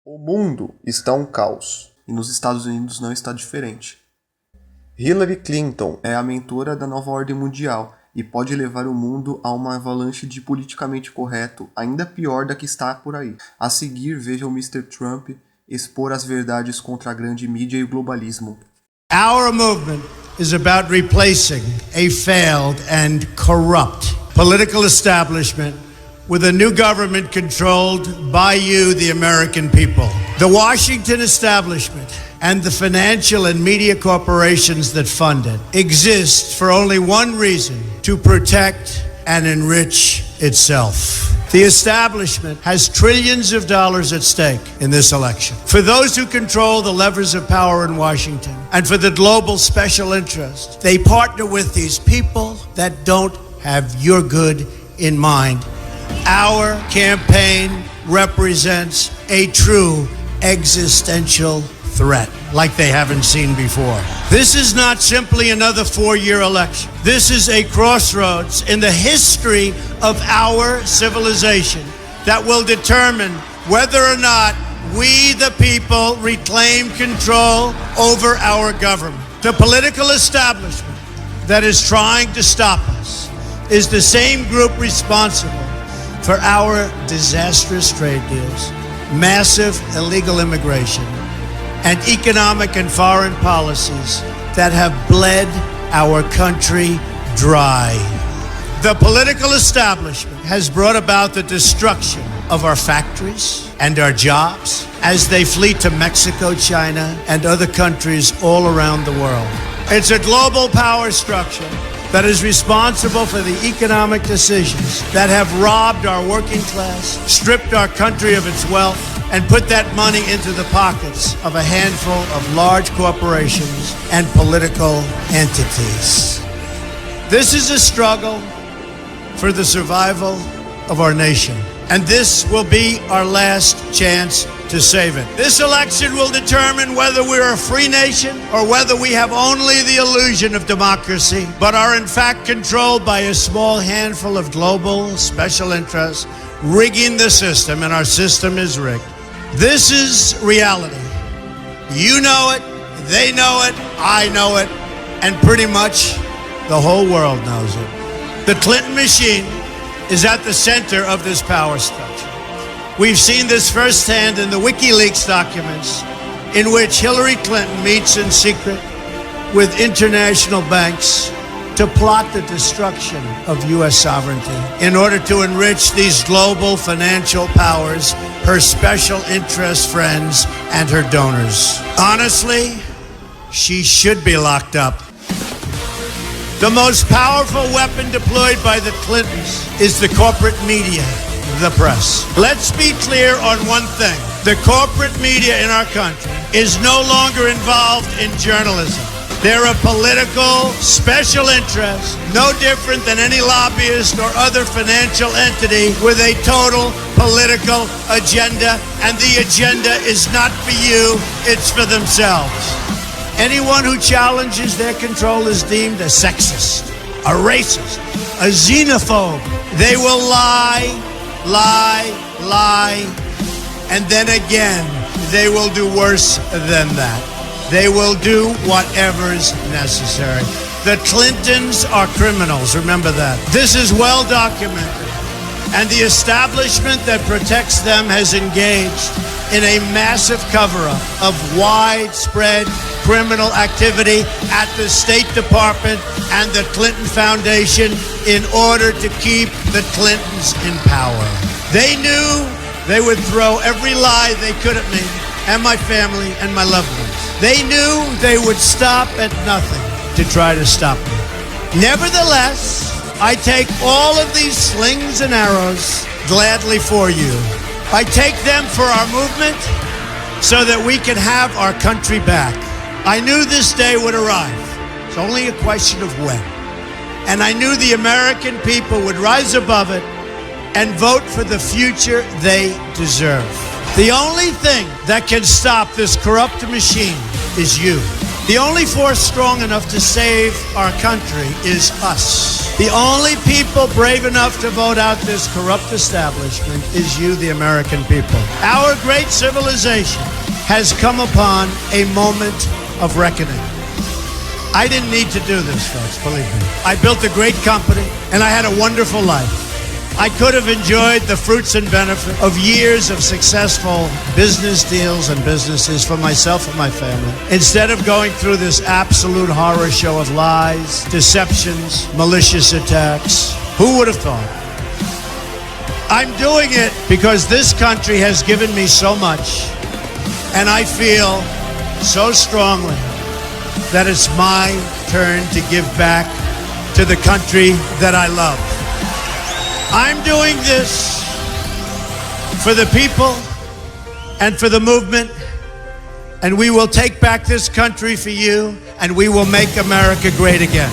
O mundo está um caos, e nos Estados Unidos não está diferente. Hillary Clinton é a mentora da nova ordem mundial e pode levar o mundo a uma avalanche de politicamente correto ainda pior da que está por aí. A seguir, veja o Mr. Trump expor as verdades contra a grande mídia e o globalismo. Our movement is about replacing a failed and corrupt political establishment with a new government controlled by you, the American people. The Washington establishment and the financial and media corporations that fund it exist for only one reason: to protect and enrich itself. The establishment has trillions of dollars at stake in this election. For those who control the levers of power in Washington and for the global special interests, they partner with these people that don't have your good in mind. Our campaign represents a true existential threat like they haven't seen before. This is not simply another 4-year election. This is a crossroads in the history of our civilization that will determine whether or not we, the people, reclaim control over our government. The political establishment that is trying to stop us is the same group responsible for our disastrous trade deals, massive illegal immigration, and economic and foreign policies that have bled our country dry. The political establishment has brought about the destruction of our factories and our jobs as they flee to Mexico, China, and other countries all around the world. It's a global power structure that is responsible for the economic decisions that have robbed our working class, stripped our country of its wealth, and put that money into the pockets of a handful of large corporations and political entities. This is a struggle for the survival of our nation, and this will be our last chance to save it. This election will determine whether we're a free nation or whether we have only the illusion of democracy, but are in fact controlled by a small handful of global special interests rigging the system, and our system is rigged. This is reality. You know it, they know it, I know it, and pretty much the whole world knows it. The Clinton machine is at the center of this power structure. We've seen this firsthand in the WikiLeaks documents, in which Hillary Clinton meets in secret with international banks to plot the destruction of U.S. sovereignty in order to enrich these global financial powers, her special interest friends, and her donors. Honestly, she should be locked up. The most powerful weapon deployed by the Clintons is the corporate media, the press. Let's be clear on one thing. The corporate media in our country is no longer involved in journalism. They're a political special interest, no different than any lobbyist or other financial entity with a total political agenda, and the agenda is not for you, it's for themselves. Anyone who challenges their control is deemed a sexist, a racist, a xenophobe. They will lie, and then again, they will do worse than that. They will do whatever's necessary. The Clintons are criminals, remember that. This is well documented, and the establishment that protects them has engaged in a massive cover-up of widespread criminal activity at the State Department and the Clinton Foundation in order to keep the Clintons in power. They knew they would throw every lie they could at me and my family and my loved ones. They knew they would stop at nothing to try to stop me. Nevertheless, I take all of these slings and arrows gladly for you. I take them for our movement so that we can have our country back. I knew this day would arrive. It's only a question of when. And I knew the American people would rise above it and vote for the future they deserve. The only thing that can stop this corrupt machine is you. The only force strong enough to save our country is us. The only people brave enough to vote out this corrupt establishment is you, the American people. Our great civilization has come upon a moment of reckoning. I didn't need to do this, folks, believe me. I built a great company, and I had a wonderful life. I could have enjoyed the fruits and benefit of years of successful business deals and businesses for myself and my family, instead of going through this absolute horror show of lies, deceptions, malicious attacks. Who would have thought? I'm doing it because this country has given me so much, and I feel so strongly that it's my turn to give back to the country that I love. I'm doing this for the people and for the movement, and we will take back this country for you, and we will make America great again.